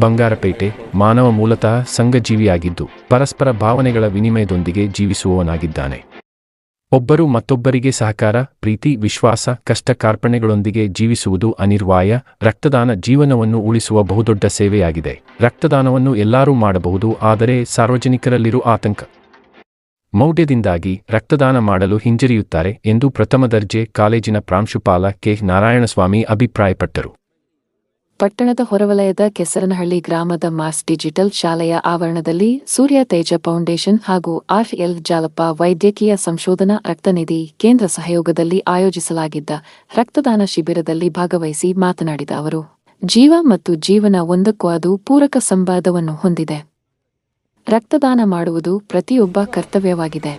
ಬಂಗಾರಪೇಟೆ ಮಾನವ ಮೂಲತಃ ಸಂಘಜೀವಿಯಾಗಿದ್ದು ಪರಸ್ಪರ ಭಾವನೆಗಳ ವಿನಿಮಯದೊಂದಿಗೆ ಜೀವಿಸುವವನಾಗಿದ್ದಾನೆ. ಒಬ್ಬರು ಮತ್ತೊಬ್ಬರಿಗೆ ಸಹಕಾರ, ಪ್ರೀತಿ, ವಿಶ್ವಾಸ, ಕಷ್ಟ ಕಾರ್ಪಣ್ಯಗಳೊಂದಿಗೆ ಜೀವಿಸುವುದು ಅನಿವಾರ್ಯ. ರಕ್ತದಾನ ಜೀವನವನ್ನು ಉಳಿಸುವ ಬಹುದೊಡ್ಡ ಸೇವೆಯಾಗಿದೆ. ರಕ್ತದಾನವನ್ನು ಎಲ್ಲರೂ ಮಾಡಬಹುದು, ಆದರೆ ಸಾರ್ವಜನಿಕರಲ್ಲಿರುವ ಆತಂಕ ಮೌಢ್ಯದಿಂದಾಗಿ ರಕ್ತದಾನ ಮಾಡಲು ಹಿಂಜರಿಯುತ್ತಾರೆ ಎಂದು ಪ್ರಥಮ ದರ್ಜೆ ಕಾಲೇಜಿನ ಪ್ರಾಂಶುಪಾಲ ಕೆ. ನಾರಾಯಣಸ್ವಾಮಿ ಅಭಿಪ್ರಾಯಪಟ್ಟರು. ಪಟ್ಟಣದ ಹೊರವಲಯದ ಕೆಸರನಹಳ್ಳಿ ಗ್ರಾಮದ ಮಾಸ್ ಡಿಜಿಟಲ್ ಶಾಲೆಯ ಆವರಣದಲ್ಲಿ ಸೂರ್ಯ ತೇಜ ಫೌಂಡೇಶನ್ ಹಾಗೂ ಆರ್.ಎಲ್. ಜಾಲಪ್ಪ ವೈದ್ಯಕೀಯ ಸಂಶೋಧನಾ ರಕ್ತನಿಧಿ ಕೇಂದ್ರ ಸಹಯೋಗದಲ್ಲಿ ಆಯೋಜಿಸಲಾಗಿದ್ದ ರಕ್ತದಾನ ಶಿಬಿರದಲ್ಲಿ ಭಾಗವಹಿಸಿ ಮಾತನಾಡಿದ ಅವರು, ಜೀವ ಮತ್ತು ಜೀವನ ಒಂದಕ್ಕೂ ಅದು ಪೂರಕ ಸಂವಾದವನ್ನು ಹೊಂದಿದೆ. ರಕ್ತದಾನ ಮಾಡುವುದು ಪ್ರತಿಯೊಬ್ಬ ಕರ್ತವ್ಯವಾಗಿದೆ.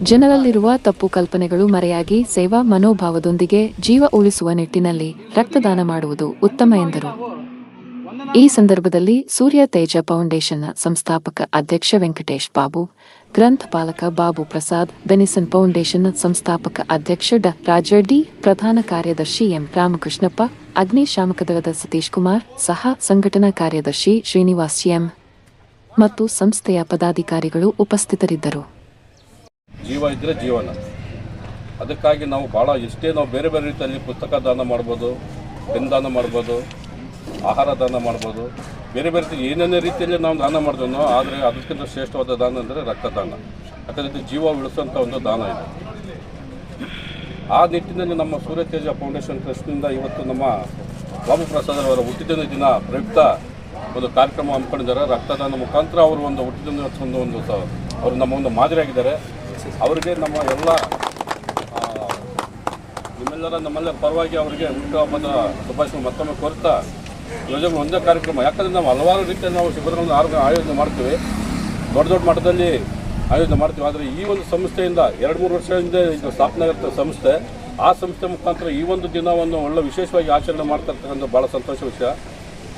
ಜನರಲ್ಲಿರುವ ತಪ್ಪು ಕಲ್ಪನೆಗಳು ಮರೆಯಾಗಿ ಸೇವಾ ಮನೋಭಾವದೊಂದಿಗೆ ಜೀವ ಉಳಿಸುವ ನಿಟ್ಟಿನಲ್ಲಿ ರಕ್ತದಾನ ಮಾಡುವುದು ಉತ್ತಮ ಎಂದರು. ಈ ಸಂದರ್ಭದಲ್ಲಿ ಸೂರ್ಯ ತೇಜ ಫೌಂಡೇಶನ್ನ ಸಂಸ್ಥಾಪಕ ಅಧ್ಯಕ್ಷ ವೆಂಕಟೇಶ್ ಬಾಬು, ಗ್ರಂಥಪಾಲಕ ಬಾಬು ಪ್ರಸಾದ್, ಬೆನಿಸನ್ ಫೌಂಡೇಶನ್ ಸಂಸ್ಥಾಪಕ ಅಧ್ಯಕ್ಷ ಡಾ. ರಾಜಡ್ಡಿ, ಪ್ರಧಾನ ಕಾರ್ಯದರ್ಶಿ ಎಂ. ರಾಮಕೃಷ್ಣಪ್ಪ, ಅಗ್ನಿಶಾಮಕ ದಳದ ಸತೀಶ್ ಕುಮಾರ್, ಸಹ ಸಂಘಟನಾ ಕಾರ್ಯದರ್ಶಿ ಶ್ರೀನಿವಾಸ್ ಎಂ ಮತ್ತು ಸಂಸ್ಥೆಯ ಪದಾಧಿಕಾರಿಗಳು ಉಪಸ್ಥಿತರಿದ್ದರು. ಜೀವ ಇದ್ದರೆ ಜೀವನ. ಅದಕ್ಕಾಗಿ ನಾವು ಎಷ್ಟೇ ನಾವು ಬೇರೆ ಬೇರೆ ರೀತಿಯಲ್ಲಿ ಪುಸ್ತಕ ದಾನ ಮಾಡ್ಬೋದು, ಪೆನ್ ದಾನ ಮಾಡ್ಬೋದು, ಆಹಾರ ದಾನ ಮಾಡ್ಬೋದು, ಬೇರೆ ಬೇರೆ ರೀತಿ ಏನೇನೇ ರೀತಿಯಲ್ಲಿ ನಾವು ದಾನ ಮಾಡ್ತೀವೋ, ಆದರೆ ಅದಕ್ಕಿಂತ ಶ್ರೇಷ್ಠವಾದ ದಾನ ಅಂದರೆ ರಕ್ತದಾನ. ಯಾಕಂದರೆ ಜೀವ ಉಳಿಸುವಂಥ ಒಂದು ದಾನ ಇದೆ. ಆ ನಿಟ್ಟಿನಲ್ಲಿ ನಮ್ಮ ಸೂರ್ಯ ತೇಜ ಫೌಂಡೇಶನ್ ಟ್ರಸ್ಟ್ನಿಂದ ಇವತ್ತು ನಮ್ಮ ಬಾಬು ಪ್ರಸಾದ್ ಅವರ ಹುಟ್ಟಿದ ದಿನ ಪ್ರಯುಕ್ತ ಒಂದು ಕಾರ್ಯಕ್ರಮ ಹಮ್ಮಿಕೊಂಡಿದ್ದಾರೆ. ರಕ್ತದಾನ ಮುಖಾಂತರ ಅವರು ಒಂದು ಹುಟ್ಟಿದ ಅವರು ನಮ್ಮ ಒಂದು ಮಾದರಿಯಾಗಿದ್ದಾರೆ. ಅವರಿಗೆ ನಮ್ಮ ನಮ್ಮೆಲ್ಲರ ಪರವಾಗಿ ಅವರಿಗೆ ಹುಟ್ಟುಹಬ್ಬದ ಶುಭಾಶಯ ಮತ್ತೊಮ್ಮೆ ಕೋರ್ತಾ, ಯೋಜನೆ ಒಂದೇ ಕಾರ್ಯಕ್ರಮ. ಯಾಕಂದರೆ ನಾವು ಹಲವಾರು ರೀತಿಯಲ್ಲಿ ನಾವು ಶಿಬಿರಗಳನ್ನು ಆಯೋಜನೆ ಮಾಡ್ತೀವಿ, ದೊಡ್ಡ ದೊಡ್ಡ ಮಟ್ಟದಲ್ಲಿ ಆಯೋಜನೆ ಮಾಡ್ತೀವಿ. ಆದರೆ ಈ ಒಂದು ಸಂಸ್ಥೆಯಿಂದ 2-3 ವರ್ಷದಿಂದ ಇದು ಸ್ಥಾಪನೆ ಆಗಿರ್ತದೆ ಸಂಸ್ಥೆ. ಆ ಸಂಸ್ಥೆ ಮುಖಾಂತರ ಈ ಒಂದು ದಿನವನ್ನು ಒಳ್ಳೆ ವಿಶೇಷವಾಗಿ ಆಚರಣೆ ಮಾಡ್ತಾ ಇರ್ತಕ್ಕಂಥ ಭಾಳ ಸಂತೋಷ ವಿಷಯ.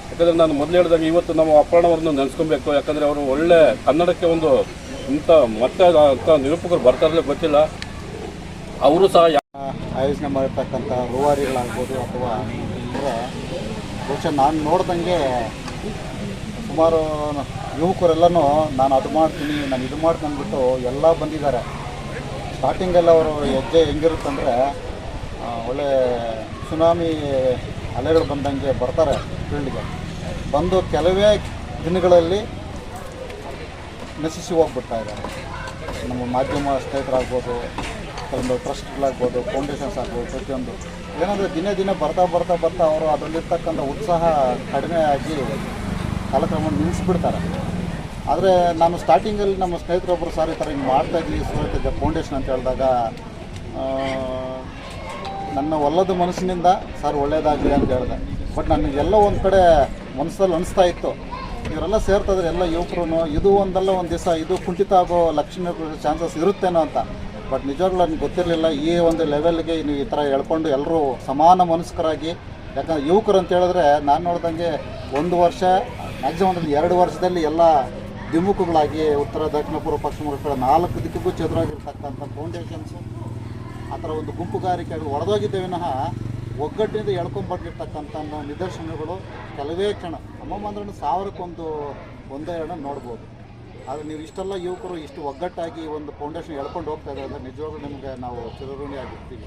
ಯಾಕಂದರೆ ನಾನು ಮೊದಲು ಹೇಳಿದಾಗ ಇವತ್ತು ನಾವು ಅಪ್ಪಣ್ಣವರನ್ನು ನೆನೆಸ್ಕೊಬೇಕು. ಯಾಕಂದರೆ ಅವರು ಒಳ್ಳೆ ಕನ್ನಡಕ್ಕೆ ಒಂದು ಇಂಥ ಮತ್ತೆ ಅಂಥ ನಿರೂಪಕರು ಬರ್ತಾರಲ್ಲೇ ಗೊತ್ತಿಲ್ಲ. ಅವರು ಸಹ ಆಯೋಜನೆ ಮಾಡಿರ್ತಕ್ಕಂಥ ರೂವಾರಿಗಳಾಗ್ಬೋದು ಅಥವಾ ಅಂದರೆ ಬಹುಶಃ ನಾನು ನೋಡ್ದಂಗೆ ಸುಮಾರು ಯುವಕರೆಲ್ಲನೂ ನಾನು ಅದು ಮಾಡ್ತೀನಿ, ನಾನು ಇದು ಮಾಡ್ತೀನಿ ಅಂದ್ಬಿಟ್ಟು ಎಲ್ಲ ಬಂದಿದ್ದಾರೆ. ಸ್ಟಾರ್ಟಿಂಗೆಲ್ಲ ಅವರು ಹೆಜ್ಜೆ ಹೆಂಗಿರುತ್ತಂದರೆ ಒಳ್ಳೆ ಸುನಾಮಿ ಅಲೆಗಳು ಬಂದಂಗೆ ಬರ್ತಾರೆ ಫೀಲ್ಡ್ಗೆ. ಬಂದು ಕೆಲವೇ ದಿನಗಳಲ್ಲಿ ನಶಿಸಿ ಹೋಗ್ಬಿಡ್ತಾ ಇದ್ದಾರೆ. ನಮ್ಮ ಮಾಧ್ಯಮ ಸ್ನೇಹಿತರಾಗ್ಬೋದು, ಕೆಲವೊಂದು ಟ್ರಸ್ಟ್ಗಳಾಗ್ಬೋದು, ಫೌಂಡೇಶನ್ಸ್ ಆಗ್ಬೋದು, ಪ್ರತಿಯೊಂದು ಏನಂದರೆ ದಿನೇ ದಿನೇ ಬರ್ತಾ ಅವರು ಅದರಲ್ಲಿರ್ತಕ್ಕಂಥ ಉತ್ಸಾಹ ಕಡಿಮೆ ಆಗಿ ಕಾರ್ಯಕ್ರಮವನ್ನು ನಿಲ್ಲಿಸ್ಬಿಡ್ತಾರೆ. ಆದರೆ ನಾನು ಸ್ಟಾರ್ಟಿಂಗಲ್ಲಿ ನಮ್ಮ ಸ್ನೇಹಿತರೊಬ್ಬರು ಸಾರ್ ಈ ಥರ ಹಿಂಗೆ ಮಾಡ್ತಾಯಿದ್ವಿ ಸೂರ್ಯ ತೇಜ ಫೌಂಡೇಶನ್ ಅಂತ ಹೇಳಿದಾಗ ನನ್ನ ಒಲ್ಲದ ಮನಸ್ಸಿನಿಂದ ಸರ್ ಒಳ್ಳೆಯದಾಗಲಿ ಅಂತ ಹೇಳಿದೆ. ಬಟ್ ನನಗೆಲ್ಲ ಒಂದು ಕಡೆ ಮನಸ್ಸಲ್ಲಿ ಅನಿಸ್ತಾ ಇತ್ತು, ಇವರೆಲ್ಲ ಸೇರ್ತಾಯಿದ್ರೆ ಎಲ್ಲ ಯುವಕರು ಇದು ಒಂದಲ್ಲ ಒಂದು ದಿವಸ ಇದು ಕುಂಠಿತ ಆಗೋ ಲಕ್ಷಣ ಚಾನ್ಸಸ್ ಇರುತ್ತೇನೋ ಅಂತ. ಬಟ್ ನಿಜವಾಗ್ಲೂ ನನಗೆ ಗೊತ್ತಿರಲಿಲ್ಲ ಈ ಒಂದು ಲೆವೆಲ್ಗೆ ನೀವು ಈ ಥರ ಹೇಳ್ಕೊಂಡು ಎಲ್ಲರೂ ಸಮಾನ ಮನಸ್ಕರಾಗಿ. ಯಾಕಂದರೆ ಯುವಕರು ಅಂತ ಹೇಳಿದ್ರೆ ನಾನು ನೋಡ್ದಂಗೆ 1 ವರ್ಷ ಮ್ಯಾಕ್ಸಿಮಮ್ 2 ವರ್ಷದಲ್ಲಿ ಎಲ್ಲ ದ್ವಿಮುಖಗಳಾಗಿ ಉತ್ತರ, ದಕ್ಷಿಣ, ಪೂರ್ವ, ಪಶ್ಚಿಮ 4 ದಿಕ್ಕಿಗೂ ಚದುರಾಗಿರ್ತಕ್ಕಂಥ ಫೌಂಡೇಶನ್ಸು ಆ ಥರ ಒಂದು ಗುಂಪುಗಾರಿಕೆಯಾಗಿ ಒಡೆದೋಗಿದ್ದೇ ವಿನಃ ಒಗ್ಗಟ್ಟಿನಿಂದ ಎಳ್ಕೊಂಡ್ಬಂದಿರ್ತಕ್ಕಂಥ ನಿದರ್ಶನಗಳು ಕೆಲವೇ ಕ್ಷಣ ಅಮ್ಮಮ್ಮ ಅಂದ್ರೆ 1000ಕ್ಕೆ ಒಂದೇ ಎರಡನ್ನು ನೋಡ್ಬೋದು. ಆದರೆ ನೀವು ಇಷ್ಟೆಲ್ಲ ಯುವಕರು ಇಷ್ಟು ಒಗ್ಗಟ್ಟಾಗಿ ಒಂದು ಫೌಂಡೇಶನ್ ಎಳ್ಕೊಂಡು ಹೋಗ್ತಾ ಇದ್ದಾರೆ ಅಂದರೆ ನಿಜವಾಗ್ಲೂ ನಿಮಗೆ ನಾವು ಚಿರಋಣಿ ಆಗಿರ್ತೀವಿ.